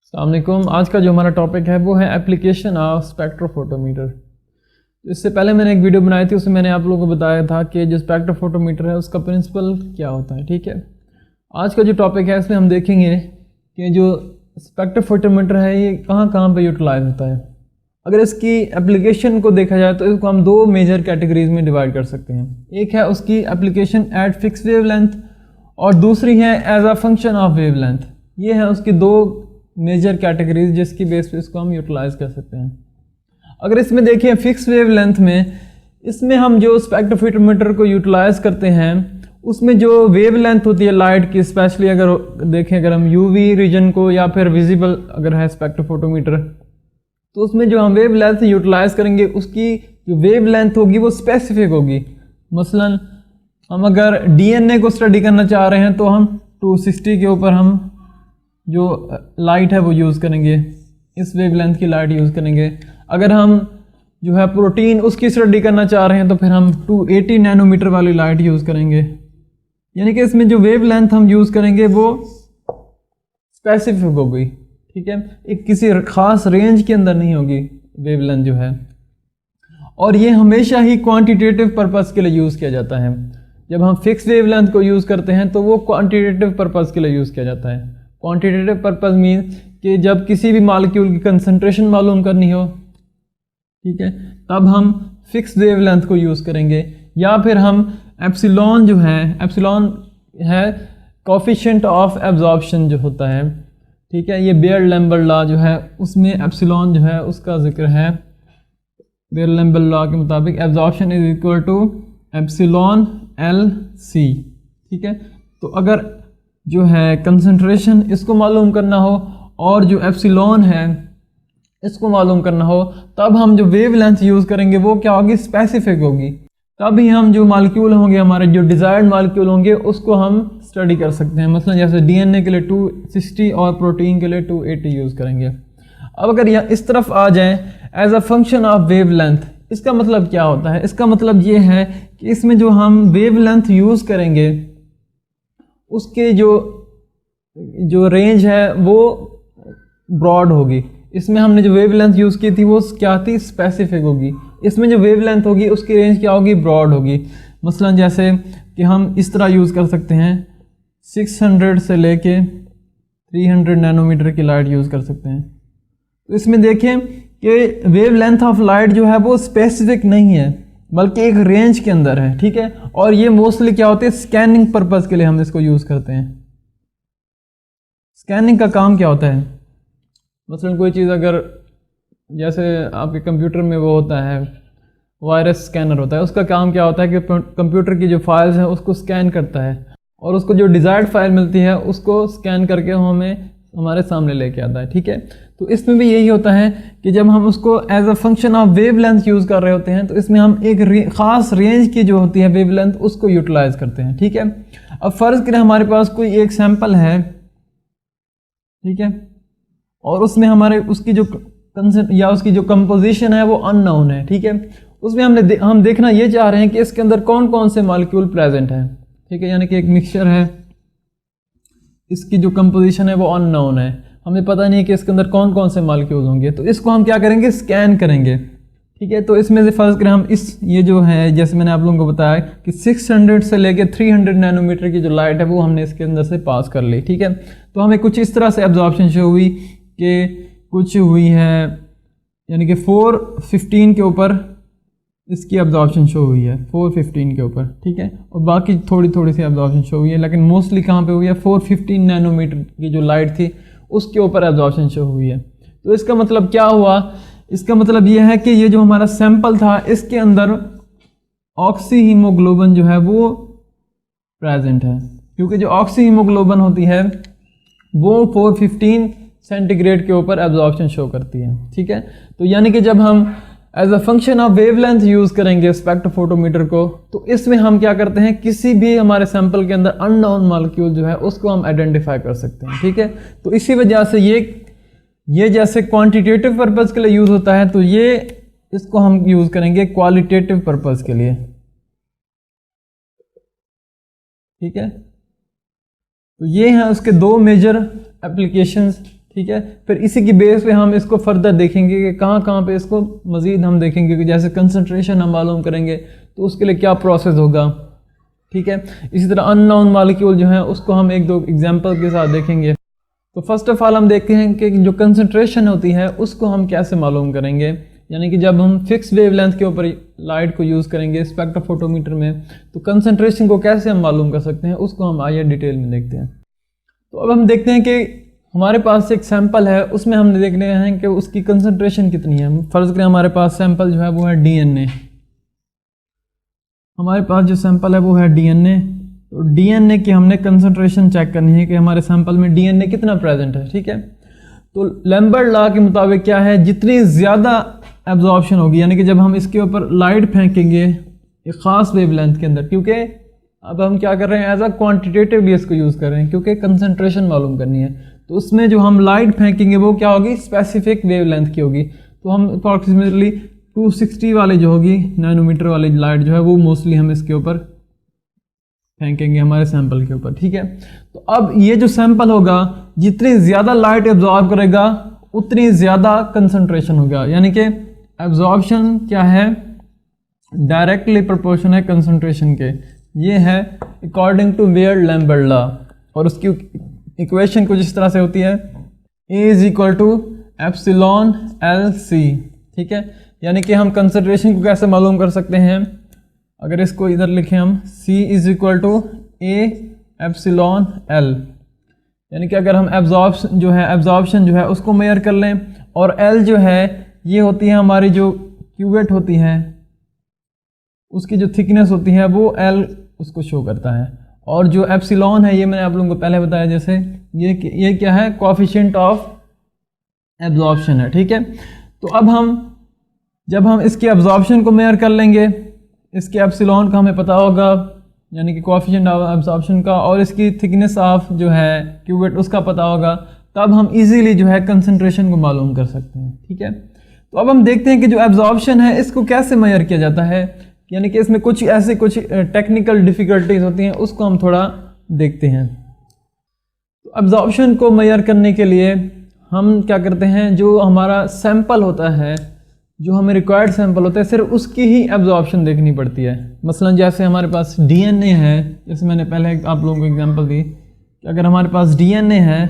अस्सलाम वालेकुम। आज का जो हमारा टॉपिक है वो है एप्लीकेशन ऑफ स्पेक्ट्रोफोटोमीटर। इससे पहले मैंने एक वीडियो बनाई थी, उसमें मैंने आप लोगों को बताया था कि जो स्पेक्ट्रोफोटोमीटर है उसका प्रिंसिपल क्या होता है। ठीक है, आज का जो टॉपिक है इसमें हम देखेंगे कि जो स्पेक्ट्रोफोटोमीटर है ये कहाँ कहाँ पे यूटिलाइज होता है। अगर इसकी एप्लीकेशन को देखा जाए तो इसको हम दो मेजर कैटेगरीज में डिवाइड कर सकते हैं। एक है उसकी एप्लीकेशन एट फिक्स वेवलेंथ और दूसरी है as a function of wavelength. ये है उसकी दो मेजर कैटेगरीज जिसकी बेस पे इसको हम यूटिलाइज कर सकते हैं। अगर इसमें देखें फिक्स वेवलेंथ में, इसमें हम जो स्पेक्ट्रोफोटोमीटर को यूटिलाइज करते हैं उसमें जो वेवलेंथ होती है लाइट की, स्पेशली अगर देखें अगर हम यूवी रीजन को या फिर विजिबल अगर है स्पेक्ट्रोफोटोमीटर, तो उसमें जो हम वेवलेंथ यूटिलाइज करेंगे उसकी जो वेवलेंथ होगी वो स्पेसिफिक होगी। मसलन हम अगर डीएनए को स्टडी करना चाह रहे हैं तो हम 260 के ऊपर हम जो लाइट है वो यूज़ करेंगे, इस वेवलेंथ की लाइट यूज़ करेंगे। अगर हम जो है प्रोटीन उसकी स्टडी करना चाह रहे हैं तो फिर हम 280 नैनोमीटर वाली लाइट यूज़ करेंगे। यानी कि इसमें जो वेवलेंथ हम यूज़ करेंगे वो स्पेसिफिक होगी। ठीक है, एक किसी ख़ास रेंज के अंदर नहीं होगी वेवलेंथ जो है। और ये हमेशा ही क्वांटिटेटिव पर्पस के लिए यूज़ किया जाता है। जब हम फिक्स वेवलेंथ को यूज़ करते हैं तो वो क्वांटिटेटिव पर्पस के लिए यूज़ किया जाता है। क्वांटिटेटिव पर्पस मीन्स कि जब किसी भी मॉलिक्यूल की कंसंट्रेशन मालूम करनी हो, ठीक है, तब हम फिक्स वेवलेंथ को यूज़ करेंगे। या फिर हम एप्सिलॉन जो है, एप्सिलॉन है कोफिशिएंट ऑफ एब्जॉर्प्शन जो होता है, ठीक है, ये बेयर-लैम्बर्ट लॉ जो है उसमें एप्सिलॉन जो है उसका जिक्र है। बेयर-लैम्बर्ट लॉ के मुताबिक absorption is equal to epsilon l c. ठीक है, तो अगर जो है कंसंट्रेशन इसको मालूम करना हो और जो एप्सिलॉन है इसको मालूम करना हो, तब हम जो वेवलेंथ यूज़ करेंगे वो क्या होगी, स्पेसिफिक होगी। तभी हम जो मॉलिक्यूल होंगे, हमारे जो डिज़ायर्ड मॉलिक्यूल होंगे उसको हम स्टडी कर सकते हैं। मसलन जैसे डीएनए के लिए 260 और प्रोटीन के लिए 280 यूज़ करेंगे। अब अगर यहाँ इस तरफ आ जाएं as a function of wavelength, इसका मतलब क्या होता है? इसका मतलब ये है कि इसमें जो हम वेवलेंथ यूज़ करेंगे उसके जो रेंज है वो ब्रॉड होगी। इसमें हमने जो वेवलेंथ यूज़ की थी वो क्या थी, स्पेसिफिक होगी। इसमें जो वेवलेंथ होगी उसकी रेंज क्या होगी, ब्रॉड होगी। मसलन जैसे कि हम इस तरह यूज़ कर सकते हैं, 600 से लेके 300 नैनोमीटर की लाइट यूज़ कर सकते हैं। तो इसमें देखें कि वेवलेंथ ऑफ लाइट जो है वो स्पेसिफिक नहीं है बल्कि एक रेंज के अंदर है। ठीक है, और ये मोस्टली क्या होते हैं, स्कैनिंग पर्पस के लिए हम इसको यूज़ करते हैं। स्कैनिंग का काम क्या होता है? मसलन कोई चीज़ अगर जैसे आपके कंप्यूटर में वो होता है वायरस स्कैनर होता है, उसका काम क्या होता है कि कंप्यूटर की जो फाइल्स हैं उसको स्कैन करता है और उसको जो डिज़ायर्ड फाइल मिलती है उसको स्कैन करके हमें हमारे सामने लेके आता है। ठीक है, तो इसमें भी यही होता है कि जब हम उसको as a function of wavelength use कर रहे होते हैं तो इसमें हम एक ख़ास रेंज की जो होती है वेवलेंथ उसको यूटिलाइज करते हैं। ठीक है, अब फ़र्ज़ करें हमारे पास कोई एक सैंपल है, ठीक है, और उसमें हमारे उसकी जो उसकी जो कंपोजिशन है वो अननोन है। ठीक है, उसमें हम देखना ये चाह रहे हैं कि इसके अंदर कौन कौन से मॉलिक्यूल प्रेजेंट हैं। ठीक है, यानी कि एक मिक्सचर है, इसकी जो कंपोजिशन है वो अननोन है, हमें पता नहीं है कि इसके अंदर कौन कौन से मॉलिक्यूल होंगे। तो इसको हम क्या करेंगे, स्कैन करेंगे। ठीक है, तो इसमें से फर्ज करें हम ये जो है, जैसे मैंने आप लोगों को बताया कि 600 से लेके 300 नैनोमीटर की जो लाइट है वो हमने इसके अंदर से पास कर ली। ठीक है, तो हमें कुछ इस तरह से एब्जॉर्प्शन शो हुई कि कुछ हुई है, यानी कि 415 के ऊपर इसकी एब्जॉर्प्शन शो हुई है, 415 के ऊपर। ठीक है, और बाकी थोड़ी थोड़ी सी एब्जॉर्प्शन शो हुई है, लेकिन मोस्टली कहाँ पे हुई है, 415 नैनोमीटर की जो लाइट थी उसके ऊपर एब्जॉर्प्शन शो हुई है। तो इसका मतलब क्या हुआ, इसका मतलब ये है कि ये जो हमारा सैंपल था इसके अंदर ऑक्सी हीमोग्लोबिन जो है वो प्रेजेंट है, क्योंकि जो ऑक्सी हीमोग्लोबिन होती है वो 415 सेंटीग्रेड के ऊपर एब्जॉर्प्शन शो करती है। ठीक है, तो यानी कि जब हम as a function of wavelength use करेंगे स्पेक्ट्रोफोटोमीटर को, तो इसमें हम क्या करते हैं, किसी भी हमारे सैंपल के अंदर अननोन मॉलिक्यूल जो है उसको हम आइडेंटिफाई कर सकते हैं। ठीक है, तो इसी वजह से ये जैसे क्वांटिटेटिव पर्पस के लिए यूज़ होता है, तो ये इसको हम यूज़ करेंगे क्वालिटेटिव पर्पस के लिए। ठीक है, तो ये हैं उसके दो मेजर एप्लीकेशंस। ठीक है। फिर इसी की बेस पे हम इसको फर्दर देखेंगे कि कहाँ कहाँ पे इसको मज़ीद हम देखेंगे कि जैसे कंसंट्रेशन हम मालूम करेंगे तो उसके लिए क्या प्रोसेस होगा, ठीक है। इसी तरह अननोन मॉलिक्यूल जो है उसको हम एक दो एग्जांपल के साथ देखेंगे। तो फर्स्ट ऑफ ऑल हम देखते हैं कि जो कंसंट्रेशन होती है उसको हम कैसे मालूम करेंगे, यानी कि जब हम फिक्स वेवलेंथ के ऊपर लाइट को यूज़ करेंगे स्पेक्ट्रोफोटोमीटर में, तो कंसंट्रेशन को कैसे हम मालूम कर सकते हैं उसको हम आइए डिटेल में देखते हैं। तो अब हम देखते हैं कि हमारे पास एक सैंपल है, उसमें हमने देखने हैं कि उसकी कंसंट्रेशन कितनी है। फ़र्ज़ करें हमारे पास सैंपल जो है वो है DNA, हमारे पास जो सैंपल है वो है DNA। तो DNA की हमने कंसंट्रेशन चेक करनी है कि हमारे सैंपल में DNA कितना प्रेजेंट है, ठीक है। तो लैम्बर्ट लॉ के मुताबिक क्या है, जितनी ज़्यादा एब्जॉर्प्शन होगी, यानी कि जब हम इसके ऊपर लाइट फेंकेंगे एक ख़ास वेवलेंथ के अंदर, क्योंकि अब हम क्या कर रहे हैं एज अ क्वान्टिटेटिवली इसको यूज़ कर रहे हैं क्योंकि कंसंट्रेशन मालूम करनी है, तो उसमें जो हम लाइट फेंकेंगे वो क्या होगी, स्पेसिफिक वेवलेंथ की होगी। तो हम अप्रॉक्सीमेटली 260 वाली जो होगी नैनोमीटर वाली लाइट जो है वो मोस्टली हम इसके ऊपर फेंकेंगे हमारे सैंपल के ऊपर, ठीक है। तो अब ये जो सैंपल होगा जितनी ज़्यादा लाइट एब्जॉर्ब करेगा उतनी ज़्यादा कंसंट्रेशन होगा, यानी कि एब्जॉर्प्शन क्या है, डायरेक्टली प्रोपोर्शन है कंसंट्रेशन के। ये है अकॉर्डिंग टू बीयर्ड-लैम्बर्ट लॉ, और उसकी इक्वेशन कुछ इस तरह से होती है A is equal to epsilon LC, ठीक है। यानी कि हम कंसंट्रेशन को कैसे मालूम कर सकते हैं, अगर इसको इधर लिखें हम C is equal to A epsilon L, यानी कि अगर हम एब्जॉर्प्शन जो है उसको मेजर कर लें, और L जो है ये होती है हमारी जो क्यूवेट होती है उसकी जो थिकनेस होती है वो L उसको शो करता है, और जो एप्सिलॉन है ये मैंने आप लोगों को पहले बताया जैसे ये क्या है, कोएफिशिएंट ऑफ एब्जॉर्प्शन है, ठीक है। तो अब जब हम इसके एब्जॉर्प्शन को मेजर कर लेंगे, इसके एप्सिलॉन का हमें पता होगा यानी कि कोएफिशिएंट ऑफ एब्जॉर्प्शन का, और इसकी थिकनेस ऑफ जो है क्यूवेट उसका पता होगा, तब हम इजीली जो है कंसंट्रेशन को मालूम कर सकते हैं, ठीक है। तो अब हम देखते हैं कि जो एब्जॉर्प्शन है इसको कैसे मेजर किया जाता है, यानी कि इसमें कुछ टेक्निकल डिफ़िकल्टीज होती हैं, उसको हम थोड़ा देखते हैं। तो एब्जॉर्प्शन को मेजर करने के लिए हम क्या करते हैं, जो हमारा सैंपल होता है, जो हमें रिक्वायर्ड सैंपल होता है, सिर्फ उसकी ही एब्जॉर्प्शन देखनी पड़ती है। मसलन जैसे हमारे पास DNA है, जैसे मैंने पहले आप लोगों को एग्जांपल दी कि अगर हमारे पास DNA है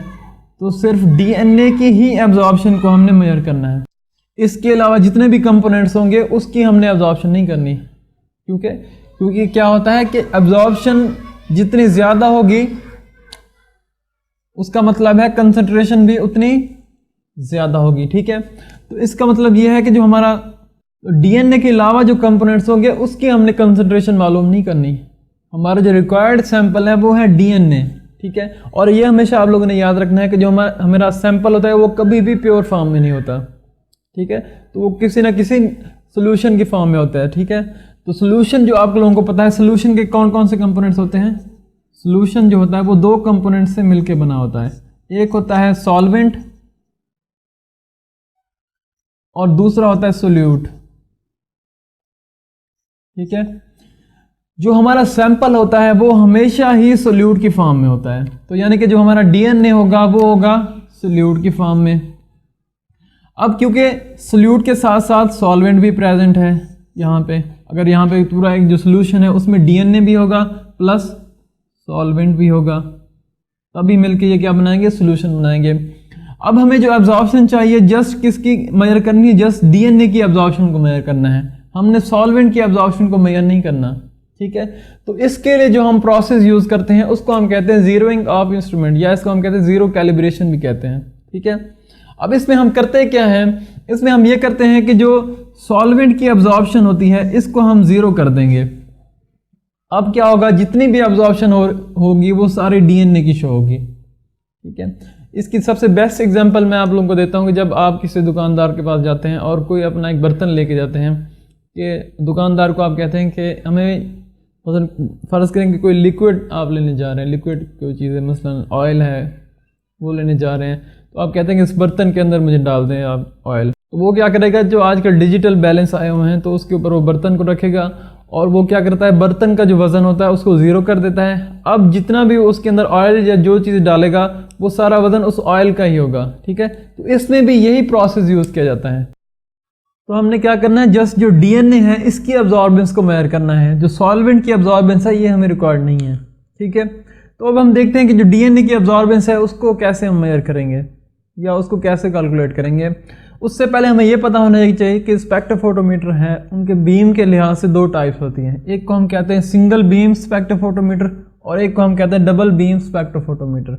तो सिर्फ DNA की ही एब्जॉर्प्शन को हमने मेजर करना है, इसके अलावा जितने भी कंपोनेंट्स होंगे उसकी हमने एब्जॉर्प्शन नहीं करनी, क्योंकि क्या होता है कि एब्जॉर्प्शन जितनी ज़्यादा होगी उसका मतलब है कंसंट्रेशन भी उतनी ज़्यादा होगी, ठीक है। तो इसका मतलब ये है कि जो हमारा DNA के अलावा जो कंपोनेंट्स होंगे उसकी हमने कंसंट्रेशन मालूम नहीं करनी, हमारा जो रिक्वायर्ड सैंपल है वो है DNA, ठीक है। और ये हमेशा आप लोगों ने याद रखना है कि जो हमारा सैंपल होता है वो कभी भी प्योर फॉर्म में नहीं होता, ठीक है। तो वो किसी ना किसी सोल्यूशन की फॉर्म में होता है, ठीक है। तो सोल्यूशन जो आप लोगों को पता है, सोल्यूशन के कौन कौन से कंपोनेंट्स होते हैं, सोल्यूशन जो होता है वो दो कंपोनेंट्स से मिलकर बना होता है, एक होता है सॉल्वेंट और दूसरा होता है सोल्यूट, ठीक है। जो हमारा सैंपल होता है वो हमेशा ही सोल्यूट की फॉर्म में होता है, तो यानी कि जो हमारा DNA होगा वो होगा सोल्यूट की फॉर्म में। अब क्योंकि सोल्यूट के साथ साथ सॉल्वेंट भी प्रेजेंट है यहाँ पे, अगर यहाँ पे पूरा एक जो सोल्यूशन है उसमें DNA भी होगा प्लस सॉल्वेंट भी होगा, तभी मिलके ये क्या बनाएंगे, सोल्यूशन बनाएंगे। अब हमें जो एब्जॉर्प्शन चाहिए जस्ट किसकी मेजर करनी है, जस्ट DNA की एब्जॉर्प्शन को मेजर करना है, हमने सॉल्वेंट की एब्जॉर्प्शन को मेजर नहीं करना, ठीक है। तो इसके लिए जो हम प्रोसेस यूज़ करते हैं उसको हम कहते हैं जीरोइंग ऑफ इंस्ट्रूमेंट, या इसको हम कहते हैं जीरो कैलिब्रेशन भी कहते हैं, ठीक है। अब इसमें हम करते क्या हैं, इसमें हम ये करते हैं कि जो सॉल्वेंट की एब्जॉर्प्शन होती है इसको हम ज़ीरो कर देंगे। अब क्या होगा, जितनी भी एब्जॉर्प्शन होगी वो सारी DNA की शो होगी, ठीक है। इसकी सबसे बेस्ट एग्जांपल मैं आप लोगों को देता हूँ कि जब आप किसी दुकानदार के पास जाते हैं और कोई अपना एक बर्तन लेके जाते हैं, कि दुकानदार को आप कहते हैं कि हमें फ़र्ज़ करें कि कोई लिक्विड आप लेने जा रहे हैं, लिक्विड कोई चीज़ है, मसलन ऑयल है वो लेने जा रहे हैं, तो आप कहते हैं कि इस बर्तन के अंदर मुझे डाल दें आप ऑयल। तो वो क्या करेगा, जो आजकल डिजिटल बैलेंस आए हुए हैं तो उसके ऊपर वो बर्तन को रखेगा और वो क्या करता है, बर्तन का जो वज़न होता है उसको ज़ीरो कर देता है। अब जितना भी उसके अंदर ऑयल या जो चीज़ डालेगा वो सारा वज़न उस ऑयल का ही होगा, ठीक है। तो इसमें भी यही प्रोसेस यूज़ किया जाता है। तो हमने क्या करना है, जस्ट जो डीएनए है इसकी अब्जॉर्बेंस को मेजर करना है, जो सॉल्वेंट की अब्जॉर्बेंस है ये हमें रिकॉर्ड नहीं है, ठीक है। तो अब हम देखते हैं कि जो डीएनए की अब्जॉर्बेंस है उसको कैसे हम मेजर करेंगे या उसको कैसे कैलकुलेट करेंगे। उससे पहले हमें ये पता होना चाहिए कि स्पेक्ट्रोफोटोमीटर है उनके बीम के लिहाज से दो टाइप्स होती हैं। एक को हम कहते हैं सिंगल बीम स्पेक्ट्रोफोटोमीटर और एक को हम कहते हैं डबल बीम स्पेक्ट्रोफोटोमीटर।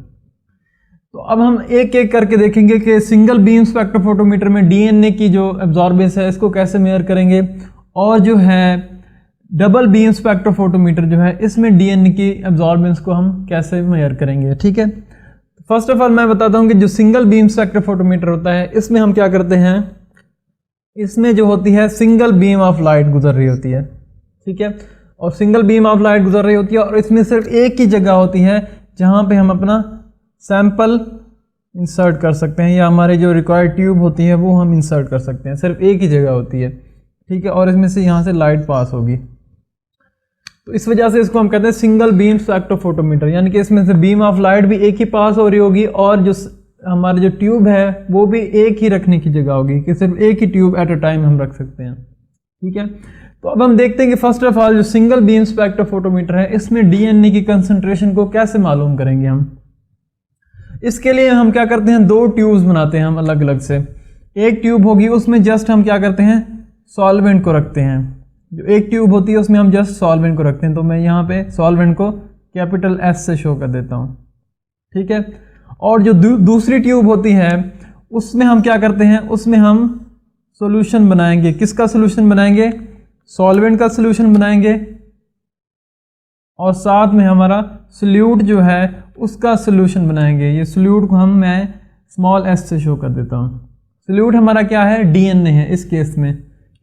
तो अब हम एक एक करके देखेंगे कि सिंगल बीम स्पेक्ट्रोफोटोमीटर में डीएनए की जो एब्जॉर्बेंस है इसको कैसे मेजर करेंगे, और जो है डबल बीम स्पेक्ट्रोफोटोमीटर जो है इसमें डीएनए की एब्जॉर्बेंस को हम कैसे मेजर करेंगे, ठीक है। फर्स्ट ऑफ ऑल मैं बताता हूँ कि जो सिंगल बीम स्पेक्ट्रोफोटोमीटर होता है इसमें हम क्या करते हैं, इसमें जो होती है सिंगल बीम ऑफ लाइट गुजर रही होती है, ठीक है। और सिंगल बीम ऑफ लाइट गुजर रही होती है और इसमें सिर्फ एक ही जगह होती है जहाँ पे हम अपना सैंपल इंसर्ट कर सकते हैं या हमारे जो रिक्वायर्ड ट्यूब होती है वो हम इंसर्ट कर सकते हैं, सिर्फ एक ही जगह होती है, ठीक है। और इसमें से यहाँ से लाइट पास होगी, तो इस वजह से इसको हम कहते हैं सिंगल बीम स्पेक्ट्रोफोटोमीटर, यानी कि इसमें से बीम ऑफ लाइट भी एक ही पास हो रही होगी और जो हमारा जो ट्यूब है वो भी एक ही रखने की जगह होगी कि सिर्फ एक ही ट्यूब एट अ टाइम हम रख सकते हैं, ठीक है। तो अब हम देखते हैं कि फर्स्ट ऑफ ऑल जो सिंगल बीम स्पेक्ट्रोफोटोमीटर है इसमें डीएनए की कंसंट्रेशन को कैसे मालूम करेंगे हम। इसके लिए हम क्या करते हैं, दो ट्यूब्स बनाते हैं हम अलग अलग से। एक ट्यूब होगी उसमें जस्ट हम क्या करते हैं, सॉल्वेंट को रखते हैं। जो एक ट्यूब होती है उसमें हम जस्ट सॉल्वेंट को रखते हैं, तो मैं यहाँ पे सॉल्वेंट को कैपिटल एस से शो कर देता हूँ, ठीक है। और जो दूसरी ट्यूब होती है उसमें हम क्या करते हैं, उसमें हम सॉल्यूशन बनाएंगे। किसका सॉल्यूशन बनाएंगे, सॉल्वेंट का सॉल्यूशन बनाएंगे और साथ में हमारा सोल्यूट जो है उसका सॉल्यूशन बनाएंगे। ये सोल्यूट को मैं स्मॉल एस से शो कर देता हूँ। सोल्यूट हमारा क्या है, डीएनए है इस केस में,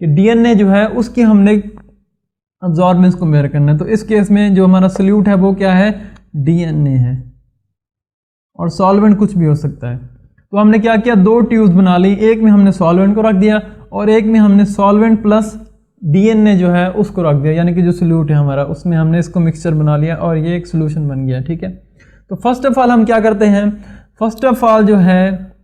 कि डीएनए जो है उसकी हमने अब्जॉर्बेंस को मेजर करना है। तो इस केस में जो हमारा सोल्यूट है वो क्या है, डीएनए है, और सॉल्वेंट कुछ भी हो सकता है। तो हमने क्या किया, दो ट्यूब्स बना ली, एक में हमने सॉल्वेंट को रख दिया और एक में हमने सॉल्वेंट प्लस डीएनए जो है उसको रख दिया, यानी कि जो सोल्यूट है हमारा उसमें हमने इसको मिक्सचर बना लिया और ये एक सोल्यूशन बन गया, ठीक है। तो फर्स्ट ऑफ ऑल हम क्या करते हैं, फर्स्ट ऑफ ऑल जो है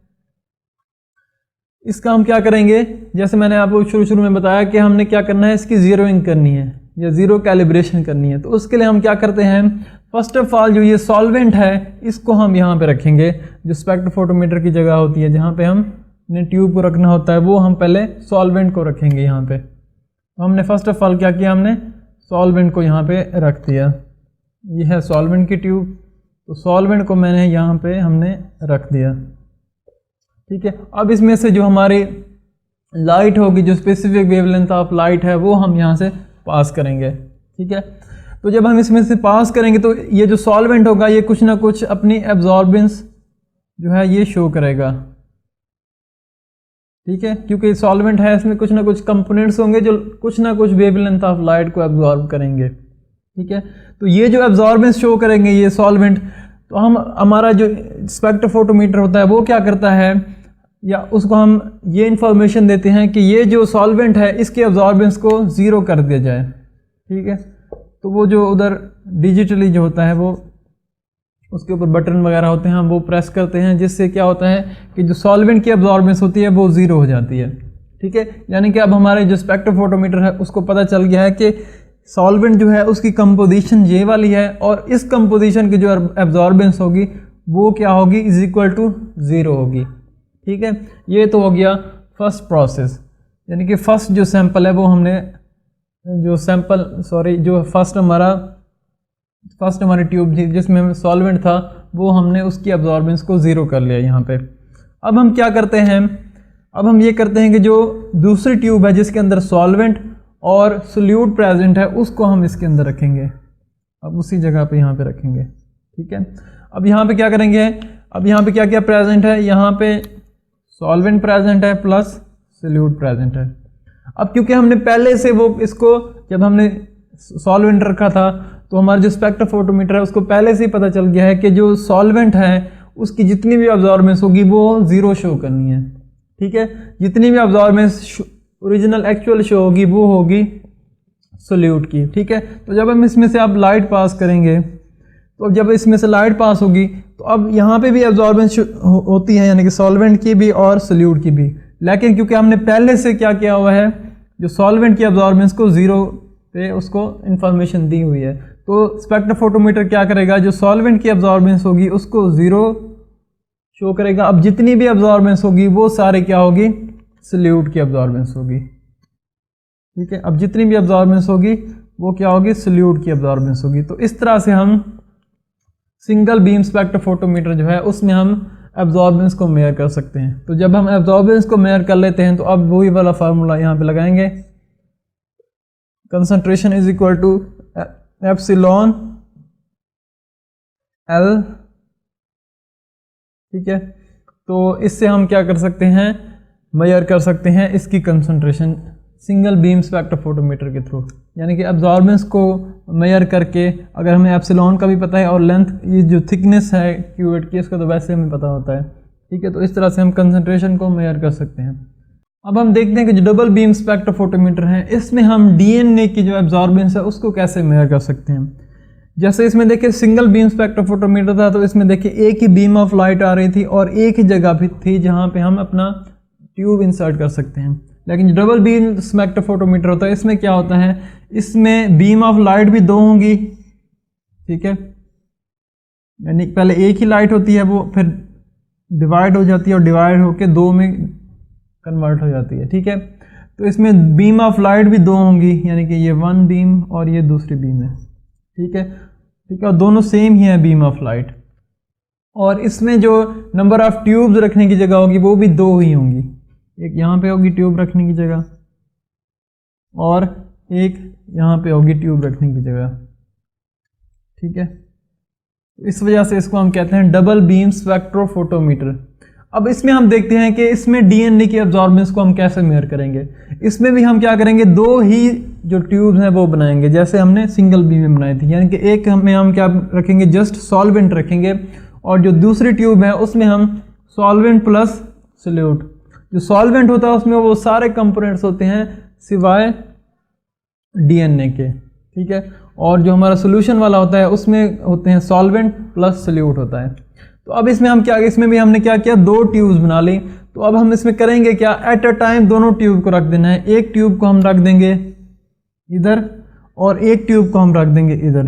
इसका हम क्या करेंगे, जैसे मैंने आपको शुरू में बताया कि हमने क्या करना है, इसकी जीरोइंग करनी है या ज़ीरो कैलिब्रेशन करनी है। तो उसके लिए हम क्या करते हैं, फर्स्ट ऑफ ऑल जो ये सॉल्वेंट है इसको हम यहाँ पे रखेंगे, जो स्पेक्ट्रोफोटोमीटर की जगह होती है जहाँ पे हमने ट्यूब को रखना होता है वो हम पहले सॉल्वेंट को रखेंगे यहाँ पे। तो हमने फर्स्ट ऑफ ऑल क्या किया, हमने सॉल्वेंट को यहाँ पे रख दिया। ये है सॉल्वेंट की ट्यूब, तो सॉल्वेंट को मैंने यहाँ पे हमने रख दिया, ठीक है। अब इसमें से जो हमारी लाइट होगी, जो स्पेसिफिक वेवलेंथ ऑफ लाइट है वो हम यहाँ से पास करेंगे, ठीक है। तो जब हम इसमें से पास करेंगे तो ये जो सॉल्वेंट होगा ये कुछ ना कुछ अपनी एब्जॉर्बेंस जो है ये शो करेगा, ठीक है, क्योंकि सॉल्वेंट है इसमें कुछ ना कुछ कंपोनेंट्स होंगे जो कुछ ना कुछ वेवलेंथ ऑफ लाइट को एब्जॉर्ब करेंगे, ठीक है। तो ये जो एब्जॉर्बेंस शो करेंगे ये सॉल्वेंट, तो हम हमारा जो स्पेक्ट्रोफोटोमीटर होता है वो क्या करता है, या उसको हम ये इंफॉर्मेशन देते हैं कि ये जो सॉल्वेंट है इसके एब्जॉर्बेंस को ज़ीरो कर दिया जाए, ठीक है। तो वो जो उधर डिजिटली जो होता है वो उसके ऊपर बटन वगैरह होते हैं, हम वो प्रेस करते हैं, जिससे क्या होता है कि जो सॉल्वेंट की एब्जॉर्बेंस होती है वो ज़ीरो हो जाती है, ठीक है। यानी कि अब हमारे जो स्पेक्ट्रोफोटोमीटर है उसको पता चल गया है कि सॉल्वेंट जो है उसकी कंपोजिशन ये वाली है और इस कंपोजिशन की जो एब्जॉर्बेंस होगी वो क्या होगी, इज इक्वल टू ज़ीरो होगी, ठीक है। ये तो हो गया फर्स्ट प्रोसेस, यानी कि फर्स्ट जो सैंपल है वो हमने जो फर्स्ट हमारी ट्यूब थी जिसमें सॉल्वेंट था वो हमने उसकी एब्जॉर्बेंस को ज़ीरो कर लिया यहाँ पे। अब हम क्या करते हैं, अब हम ये करते हैं कि जो दूसरी ट्यूब है जिसके अंदर सॉल्वेंट और सोल्यूट प्रेजेंट है उसको हम इसके अंदर रखेंगे, अब उसी जगह पे यहाँ पे रखेंगे, ठीक है। अब यहाँ पे क्या करेंगे, अब यहाँ पे क्या क्या प्रेजेंट है, यहाँ पे सॉल्वेंट प्रेजेंट है प्लस सोल्यूट प्रेजेंट है। अब क्योंकि हमने पहले से वो इसको जब हमने सॉल्वेंट रखा था तो हमारा जो स्पेक्ट्रोफोटोमीटर है उसको पहले से ही पता चल गया है कि जो सॉल्वेंट है उसकी जितनी भी एब्जॉर्बेंस होगी वो ज़ीरो शो करनी है, ठीक है। जितनी भी एब्जॉर्बेंस ओरिजिनल एक्चुअल शो होगी वो होगी सोल्यूट की, ठीक है। तो जब हम इसमें से अब लाइट पास करेंगे, तो जब इसमें से लाइट पास होगी तो अब यहाँ पे भी एब्जॉर्बेंस होती है, यानी कि सॉल्वेंट की भी और सोल्यूट की भी। लेकिन क्योंकि हमने पहले से क्या किया हुआ है, जो सॉल्वेंट की एब्जॉर्बेंस को 0 पे उसको इंफॉर्मेशन दी हुई है, तो स्पेक्ट्रोफोटोमीटर क्या करेगा, जो सॉल्वेंट की एब्जॉर्बेंस होगी उसको 0 शो करेगा। अब जितनी भी एब्जॉर्बेंस होगी वो सारे क्या होगी, सोल्यूट की एब्जॉर्बेंस होगी, ठीक है। अब जितनी भी एब्जॉर्बेंस होगी वो क्या होगी, सोल्यूट की एब्जॉर्बेंस होगी। तो इस तरह से हम सिंगल बीम स्पेक्ट्रोफोटोमीटर जो है उसमें हम एब्जॉर्बेंस को मेजर कर सकते हैं। तो जब हम एब्जॉर्बेंस को मेजर कर लेते हैं तो अब वही वाला फार्मूला यहाँ पे लगाएंगे, concentration is equal to epsilon l, ठीक है। तो इससे हम क्या कर सकते हैं, मेजर कर सकते हैं इसकी कंसंट्रेशन सिंगल बीम स्पेक्ट्रोफोटोमीटर के थ्रू, यानी कि एब्जॉर्बेंस को मेजर करके, अगर हमें एप्सिलॉन का भी पता है और लेंथ, ये जो थिकनेस है क्यूवेट की, इसका तो वैसे हमें पता होता है, ठीक है। तो इस तरह से हम कंसंट्रेशन को मेजर कर सकते हैं। अब हम देखते हैं कि जो डबल बीम स्पेक्ट्रोफोटोमीटर है इसमें हम डीएनए की जो एब्जॉर्बेंस है उसको कैसे मेजर कर सकते हैं। जैसे इसमें देखिए सिंगल बीम स्पेक्ट्रोफोटोमीटर था, तो इसमें देखिए एक ही बीम ऑफ लाइट आ रही थी और एक ही जगह भी थी जहाँ पे हम अपना ट्यूब इंसर्ट कर सकते हैं। लेकिन जो डबल बीम स्पेक्ट्रोफोटोमीटर होता है इसमें क्या होता है, इसमें बीम ऑफ लाइट भी 2 होंगी, ठीक है। यानी पहले एक ही लाइट होती है, वो फिर डिवाइड हो जाती है और डिवाइड होके 2 में कन्वर्ट हो जाती है, ठीक है। तो इसमें बीम ऑफ लाइट भी 2 होंगी, यानी कि ये 1 बीम और ये दूसरी बीम है, ठीक है, ठीक है। और दोनों सेम ही है बीम ऑफ लाइट। और इसमें जो नंबर ऑफ ट्यूब्स रखने की जगह होगी वो भी 2 ही होंगी, एक यहाँ पे होगी ट्यूब रखने की जगह और एक यहाँ पे होगी ट्यूब रखने की जगह, ठीक है। इस वजह से इसको हम कहते हैं डबल बीम स्पेक्ट्रोफोटोमीटर। अब इसमें हम देखते हैं कि इसमें डीएनए की एब्जॉर्बेंस को हम कैसे मेजर करेंगे। इसमें भी हम क्या करेंगे, 2 ही जो ट्यूब्स हैं वो बनाएंगे जैसे हमने सिंगल बीम में बनाई थी, यानी कि एक में हम क्या रखेंगे, जस्ट सॉल्वेंट रखेंगे और जो दूसरी ट्यूब है उसमें हम सॉल्वेंट प्लस सोल्यूट। जो सॉल्वेंट होता है उसमें वो सारे कंपोनेंट्स होते हैं सिवाय डीएनए के, ठीक है। और जो हमारा सोल्यूशन वाला होता है उसमें होते हैं सॉल्वेंट प्लस सोल्यूट होता है। तो अब इसमें हम क्या, इसमें भी हमने क्या किया, 2 ट्यूब्स बना ली। तो अब हम इसमें करेंगे क्या, एट अ टाइम दोनों ट्यूब को रख देना है। एक ट्यूब को हम रख देंगे इधर और एक ट्यूब को हम रख देंगे इधर,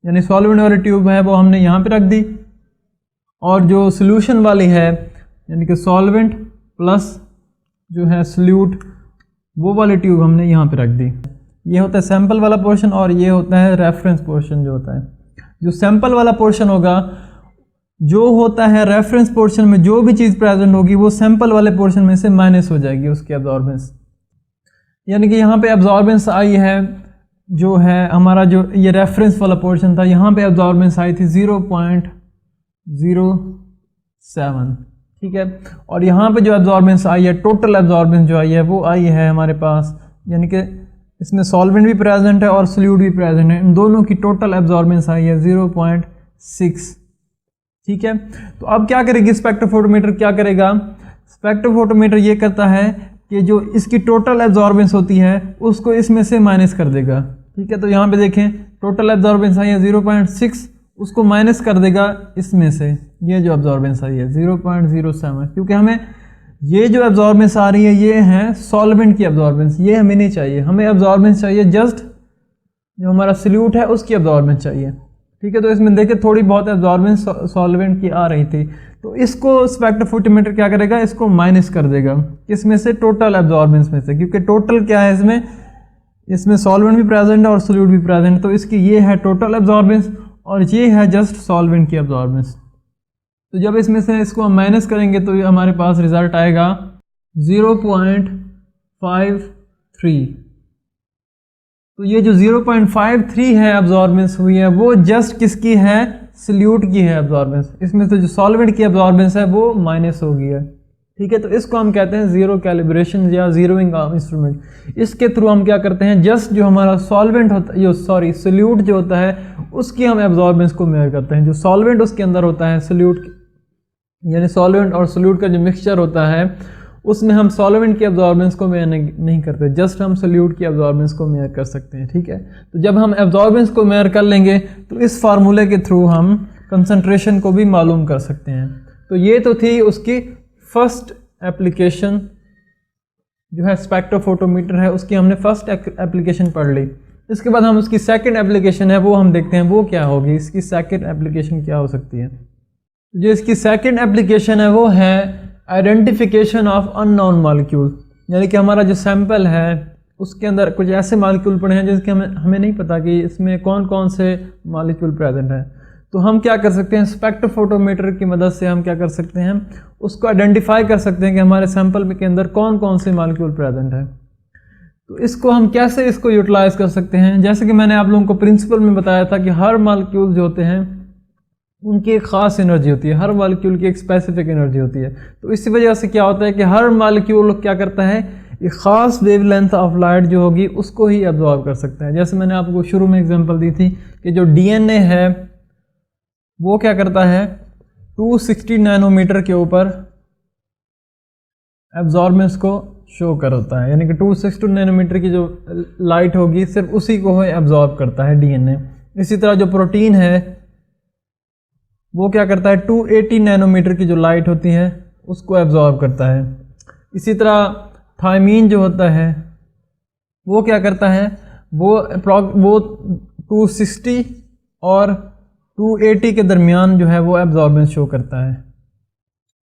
यानी सॉल्वेंट वाली ट्यूब है वो हमने यहाँ पे रख दी और जो सोल्यूशन वाली है यानी कि सॉल्वेंट प्लस जो है सोल्यूट वो वाली ट्यूब हमने यहाँ पे रख दी। ये होता है सैंपल वाला पोर्शन और ये होता है रेफरेंस पोर्शन जो होता है। जो सैंपल वाला पोर्शन होगा, जो होता है रेफरेंस पोर्शन में जो भी चीज़ प्रेजेंट होगी वो सैंपल वाले पोर्शन में से माइनस हो जाएगी उसकी एब्जॉर्बेंस। यानी कि यहाँ पे एब्जॉर्बेंस आई है जो है हमारा, जो ये रेफरेंस वाला पोर्शन था, यहाँ पे एब्जॉर्बेंस आई थी 0.07, ठीक है। और यहाँ पे जो एब्जॉर्बेंस आई है, टोटल एब्जॉर्बेंस जो आई है वो आई है हमारे पास, यानी कि इसमें सॉल्वेंट भी प्रेजेंट है और सोल्यूट भी प्रेजेंट है, इन दोनों की टोटल एब्जॉर्बेंस आई है 0.6, ठीक है। तो अब क्या करेगी स्पेक्ट्रोफोटोमीटर, क्या करेगा स्पेक्ट्रोफोटोमीटर, ये करता है कि जो इसकी टोटल एब्जॉर्बेंस होती है उसको इसमें से माइनस कर देगा, ठीक है। तो यहाँ पे देखें टोटल एब्जॉर्बेंस आई है 0.6, उसको माइनस कर देगा इसमें से, ये जो एब्जॉर्बेंस आई है 0.07, क्योंकि हमें ये जो एब्जॉर्बेंस आ रही है ये है सॉल्वेंट की एब्जॉर्बेंस, ये हमें नहीं चाहिए, हमें एब्जॉर्बेंस चाहिए जस्ट जो हमारा सोल्यूट है उसकी एब्जॉर्बेंस चाहिए, ठीक है। तो इसमें देखिए थोड़ी बहुत एब्जॉर्बेंस सॉल्वेंट की आ रही थी, तो इसको स्पेक्ट्रोफोटोमीटर क्या करेगा, इसको माइनस कर देगा किसमें से, टोटल एब्जॉर्बेंस में से, क्योंकि टोटल क्या है इसमें सॉल्वेंट भी प्रेजेंट है और सोल्यूट भी प्रेजेंट है, तो इसकी ये है टोटल एब्जॉर्बेंस और ये है जस्ट सॉल्वेंट की एब्जॉर्बेंस। तो जब इसमें से इसको हम माइनस करेंगे तो ये हमारे पास रिजल्ट आएगा 0.53। तो ये जो 0.53 है एब्जॉर्बेंस हुई है वो जस्ट किसकी है, सोल्यूट की है एब्जॉर्बेंस। इसमें से जो सॉल्वेंट की एब्जॉर्बेंस है वो माइनस हो गई है, ठीक है। तो इसको हम कहते हैं जीरो कैलिब्रेशन या जीरोइंग ऑफ इंस्ट्रूमेंट। इसके थ्रू हम क्या करते हैं, जस्ट जो हमारा सॉल्वेंट होता है, सोल्यूट जो होता है उसकी हम एब्जॉर्बेंस को मेजर करते हैं। जो सॉल्वेंट उसके अंदर होता है सोल्यूट, यानी सॉल्वेंट और सोल्यूट का जो मिक्सचर होता है उसमें हम सॉल्वेंट की एब्जॉर्बेंस को मेजर नहीं करते, जस्ट हम सोल्यूट की एब्जॉर्बेंस को मेजर कर सकते हैं, ठीक है। तो जब हम एब्जॉर्बेंस को मेजर कर लेंगे तो इस फार्मूले के थ्रू हम कंसंट्रेशन को भी मालूम कर सकते हैं। तो ये तो थी उसकी फर्स्ट एप्लीकेशन जो है स्पेक्ट्रोफोटोमीटर है, उसकी हमने फर्स्ट एप्लीकेशन पढ़ ली। इसके बाद हम उसकी सेकंड एप्लीकेशन है वो हम देखते हैं वो क्या होगी, इसकी सेकंड एप्लीकेशन क्या हो सकती है। जो इसकी सेकंड एप्लीकेशन है वो है आइडेंटिफिकेशन ऑफ अननोन मॉलिक्यूल, यानी कि हमारा जो सैंपल है उसके अंदर कुछ ऐसे मॉलिक्यूल पड़े हैं जिसके हमें नहीं पता कि इसमें कौन कौन से मॉलिक्यूल प्रेजेंट है। तो हम क्या कर सकते हैं, स्पेक्ट्रोफोटोमीटर की मदद से हम क्या कर सकते हैं, उसको आइडेंटिफाई कर सकते हैं कि हमारे सैंपल के अंदर कौन कौन से मॉलिक्यूल प्रेजेंट है। तो इसको हम कैसे इसको यूटिलाइज कर सकते हैं, जैसे कि मैंने आप लोगों को प्रिंसिपल में बताया था कि हर मॉलिक्यूल जो होते हैं उनकी एक ख़ास एनर्जी होती है, हर मॉलिक्यूल की एक स्पेसिफिक एनर्जी होती है। तो इसी वजह से क्या होता है कि हर मॉलिक्यूल क्या करता है, एक ख़ास वेवलेंथ ऑफ लाइट जो होगी उसको ही एब्जॉर्ब कर सकता है। जैसे मैंने आपको शुरू में एग्जांपल दी थी कि जो डीएनए है वो क्या करता है 260 नैनोमीटर के ऊपर एब्जॉर्बेंस को शो करता है, यानी कि 260 नैनोमीटर की जो लाइट होगी सिर्फ उसी को एब्जॉर्ब करता है डीएनए। इसी तरह जो प्रोटीन है वो क्या करता है 280 नैनोमीटर की जो लाइट होती है उसको एब्जॉर्ब करता है। इसी तरह थायमीन जो होता है वो क्या करता है, वो 260 और 280 के दरमियान जो है वो एब्जॉर्बेंस शो करता है,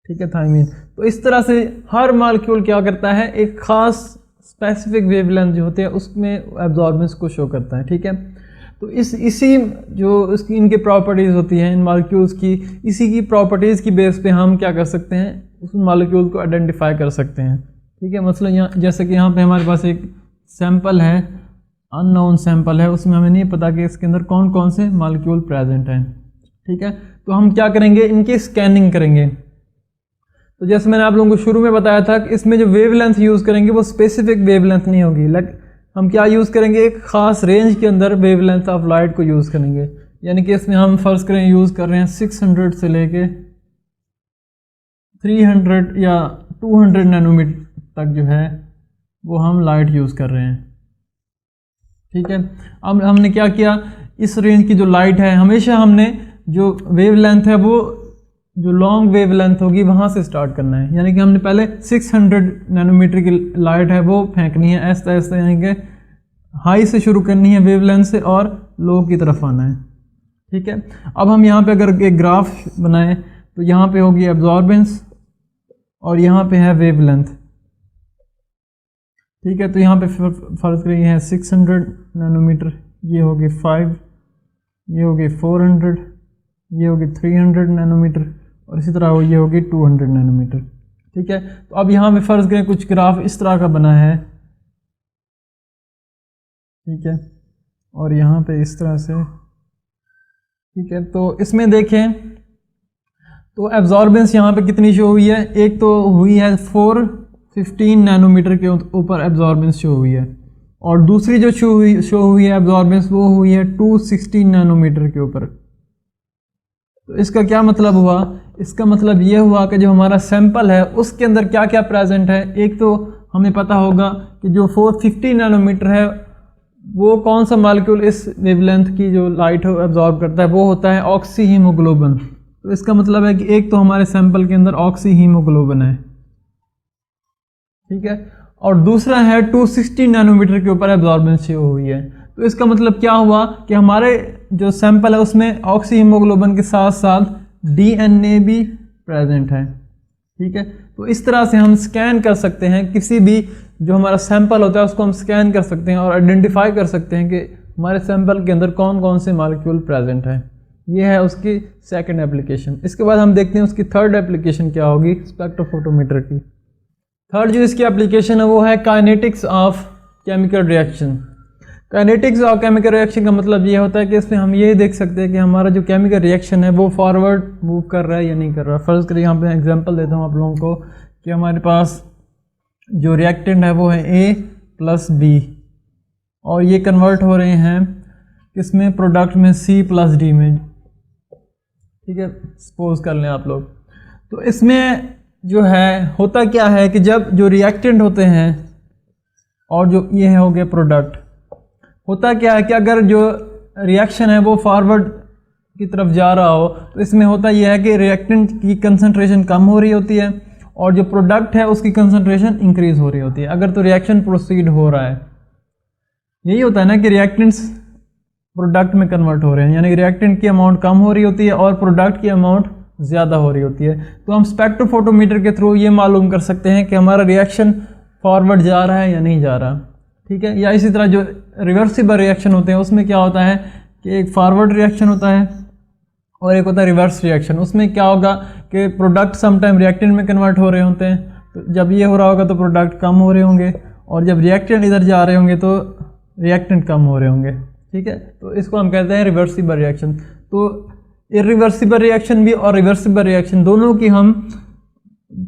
ठीक है, थायमीन। तो इस तरह से हर मॉलिक्यूल क्या करता है, एक ख़ास स्पेसिफिक वेवलेंथ जो होती है उसमें एब्जॉर्बेंस को शो करता है, ठीक है। तो इसी जो इसकी इनके प्रॉपर्टीज़ होती हैं इन मॉलिक्यूल्स की, इसी की प्रॉपर्टीज़ की बेस पे हम क्या कर सकते हैं, उस मॉलिक्यूल को आइडेंटिफाई कर सकते हैं, ठीक है। मतलब यहाँ जैसे कि यहाँ पे हमारे पास एक सैंपल है, अननोन सैंपल है, उसमें हमें नहीं पता कि इसके अंदर कौन कौन से मॉलिक्यूल प्रेजेंट हैं, ठीक है। तो हम क्या करेंगे, इनकी स्कैनिंग करेंगे। तो जैसे मैंने आप लोगों को शुरू में बताया था कि इसमें जो वेवलेंथ यूज़ करेंगे वो स्पेसिफिक वेवलेंथ नहीं होगी, हम क्या यूज़ करेंगे, एक ख़ास रेंज के अंदर वेवलेंथ ऑफ लाइट को यूज़ करेंगे। यानी कि इसमें हम फ़र्ज़ करें यूज़ कर रहे हैं 600 से लेके 300 या 200 नैनोमीटर तक जो है वो हम लाइट यूज़ कर रहे हैं, ठीक है। अब हमने क्या किया, इस रेंज की जो लाइट है हमेशा हमने जो वेवलेंथ है वो जो लॉन्ग वेवलेंथ होगी वहाँ से स्टार्ट करना है। यानी कि हमने पहले 600 नैनोमीटर की लाइट है वो फेंकनी है ऐसा ऐसा, यानी कि हाई से शुरू करनी है वेवलेंथ से और लो की तरफ आना है, ठीक है। अब हम यहाँ पे अगर एक ग्राफ बनाएं तो यहाँ पे होगी एब्जॉर्बेंस और यहाँ पे है वेवलेंथ, ठीक है। तो यहाँ पे फर्ज करें ये है 600 नैनोमीटर, ये होगी 5, ये होगी 400, ये होगी 300 नैनोमीटर और इसी तरह ये होगी 200 नैनोमीटर, ठीक है। तो अब यहाँ पे फ़र्ज़ करें कुछ ग्राफ इस तरह का बना है, ठीक है, और यहाँ पे इस तरह से, ठीक है। तो इसमें देखें तो एब्जॉर्बेंस यहाँ पे कितनी शो हुई है, एक तो हुई है 415 नैनोमीटर के ऊपर एब्जॉर्बेंस शो हुई है, और दूसरी जो शो हुई है एब्जॉर्बेंस वो हुई है 216 नैनोमीटर के ऊपर। तो इसका क्या मतलब हुआ, इसका मतलब ये हुआ कि जो हमारा सैंपल है उसके अंदर क्या क्या प्रेजेंट है। एक तो हमें पता होगा कि जो 450 नैनोमीटर है वो कौन सा मॉलिक्यूल इस वेवलेंथ की जो लाइट एब्जॉर्ब करता है, वो होता है ऑक्सी हीमोग्लोबिन। तो इसका मतलब है कि एक तो हमारे सैंपल के अंदर ऑक्सी हीमोग्लोबिन है, ठीक है, और दूसरा है 260 नैनोमीटर के ऊपर एब्जॉर्बेंस हुई है। तो इसका मतलब क्या हुआ कि हमारे जो सैंपल है उसमें ऑक्सी हीमोग्लोबिन के साथ साथ डीएनए भी प्रेजेंट है, ठीक है। तो इस तरह से हम स्कैन कर सकते हैं, किसी भी जो हमारा सैंपल होता है उसको हम स्कैन कर सकते हैं और आइडेंटिफाई कर सकते हैं कि हमारे सैंपल के अंदर कौन कौन से मॉलिक्यूल प्रेजेंट है। ये है उसकी सेकंड एप्लीकेशन। इसके बाद हम देखते हैं उसकी थर्ड एप्लीकेशन क्या होगी स्पेक्ट्रोफोटोमीटर की। थर्ड जो इसकी एप्लीकेशन है वो है kinetics of chemical reaction. Kinetics of chemical reaction का मतलब ये होता है कि इसमें हम ये देख सकते हैं कि हमारा जो केमिकल रिएक्शन है वो फॉरवर्ड मूव कर रहा है या नहीं कर रहा। फर्ज करिए यहाँ पे एग्जांपल देता हूँ आप लोगों को कि हमारे पास जो रिएक्टेंट है वो है A + B और ये कन्वर्ट हो रहे हैं किसमें, प्रोडक्ट में C + D में, ठीक है, सपोज कर लें आप लोग। तो इसमें जो है होता क्या है कि जब जो रिएक्टेंट होते हैं और जो ये हो गया प्रोडक्ट, होता क्या है कि अगर जो रिएक्शन है वो फॉरवर्ड की तरफ जा रहा हो तो इसमें होता यह है कि रिएक्टेंट की कंसंट्रेशन कम हो रही होती है और जो प्रोडक्ट है उसकी कंसंट्रेशन इंक्रीज हो रही होती है अगर तो रिएक्शन प्रोसीड हो रहा है। यही होता है ना कि रिएक्टेंट्स प्रोडक्ट में कन्वर्ट हो रहे हैं, यानी कि रिएक्टेंट की अमाउंट कम हो रही होती है और प्रोडक्ट की अमाउंट ज़्यादा हो रही होती है। तो हम स्पेक्ट्रोफोटोमीटर के थ्रू ये मालूम कर सकते हैं कि हमारा रिएक्शन फॉरवर्ड जा रहा है या नहीं जा रहा, ठीक है। या इसी तरह जो रिवर्सिबल रिएक्शन होते हैं उसमें क्या होता है कि एक फॉरवर्ड रिएक्शन होता है और एक होता है रिवर्स रिएक्शन। उसमें क्या होगा कि प्रोडक्ट समटाइम रिएक्टेंट में कन्वर्ट हो रहे होते हैं, तो जब ये हो रहा होगा तो प्रोडक्ट कम हो रहे होंगे और जब रिएक्टेंट इधर जा रहे होंगे तो रिएक्टेंट कम हो रहे होंगे, ठीक है। तो इसको हम कहते हैं रिवर्सिबल रिएक्शन। तो इरिवर्सिबल रिएक्शन भी और रिवर्सिबल रिएक्शन दोनों की हम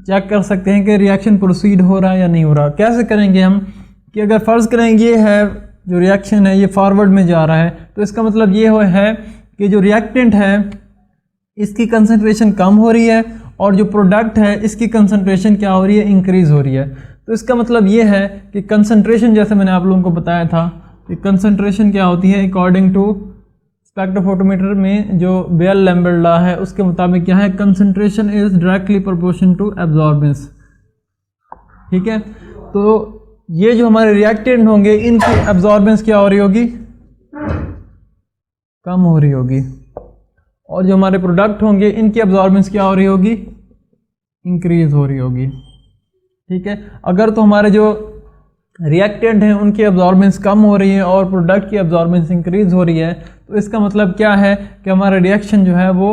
चेक कर सकते हैं कि रिएक्शन प्रोसीड हो रहा है या नहीं हो रहा। कैसे करेंगे हम कि अगर फ़र्ज़ करेंगे ये है जो रिएक्शन है ये फॉरवर्ड में जा रहा है तो इसका मतलब ये है कि जो रिएक्टेंट है इसकी कंसंट्रेशन कम हो रही है और जो प्रोडक्ट है इसकी कंसंट्रेशन क्या हो रही है, इंक्रीज़ हो रही है। तो इसका मतलब ये है कि कंसंट्रेशन, जैसे मैंने आप लोगों को बताया था कि कंसंट्रेशन क्या होती है अकॉर्डिंग टू स्पेक्ट्रोफोटोमीटर में जो बेल लैम्बर्ट लॉ है उसके मुताबिक क्या है, concentration is directly proportion to absorbance, ठीक है। तो ये जो हमारे रिएक्टेंट होंगे इनकी एब्जॉर्बेंस क्या हो रही होगी, कम हो रही होगी, और जो हमारे प्रोडक्ट होंगे इनकी एब्जॉर्बेंस क्या हो रही होगी, इंक्रीज हो रही होगी, ठीक है। अगर तो हमारे जो रिएक्टेंट हैं उनकी एब्जॉर्बेंस कम हो रही है और प्रोडक्ट की एब्जॉर्बेंस इंक्रीज हो रही है तो इसका मतलब क्या है कि हमारा रिएक्शन जो है वो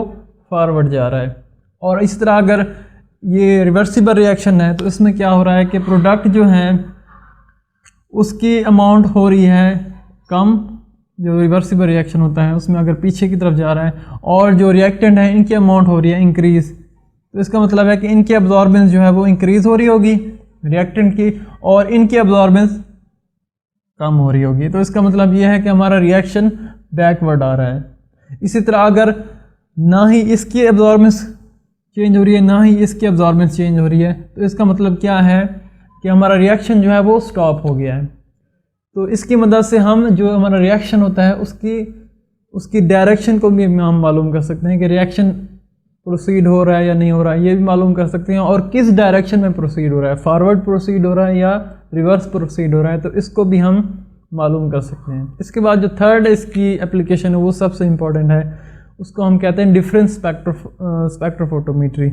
फॉरवर्ड जा रहा है। और इस तरह अगर ये रिवर्सिबल रिएक्शन है तो इसमें क्या हो रहा है कि प्रोडक्ट जो है उसकी अमाउंट हो रही है कम, जो रिवर्सिबल रिएक्शन होता है उसमें अगर पीछे की तरफ जा रहा है, और जो रिएक्टेंट है इनकी अमाउंट हो रही है इंक्रीज़। तो इसका मतलब है कि इनकी एब्जॉर्बेंस जो है वो इंक्रीज़ हो रही होगी रिएक्टेंट की और इनकी एब्जॉर्बेंस कम हो रही होगी। तो इसका मतलब ये है कि हमारा रिएक्शन बैकवर्ड आ रहा है। इसी तरह अगर ना ही इसकी एब्जॉर्बेंस चेंज हो रही है ना ही इसकी एब्जॉर्बेंस चेंज हो रही है तो इसका मतलब क्या है कि हमारा रिएक्शन जो है वो स्टॉप हो गया है। तो इसकी मदद से हम जो हमारा रिएक्शन होता है उसकी डायरेक्शन को भी हम मालूम कर सकते हैं कि रिएक्शन प्रोसीड हो रहा है या नहीं हो रहा है, ये भी मालूम कर सकते हैं, और किस डायरेक्शन में प्रोसीड हो रहा है, फॉरवर्ड प्रोसीड हो रहा है या रिवर्स प्रोसीड हो रहा है, तो इसको भी हम मालूम कर सकते हैं। इसके बाद जो थर्ड इसकी एप्लीकेशन है वो सबसे इम्पॉर्टेंट है, उसको हम कहते हैं डिफरेंस स्पेक्ट्रोफोटोमीट्री।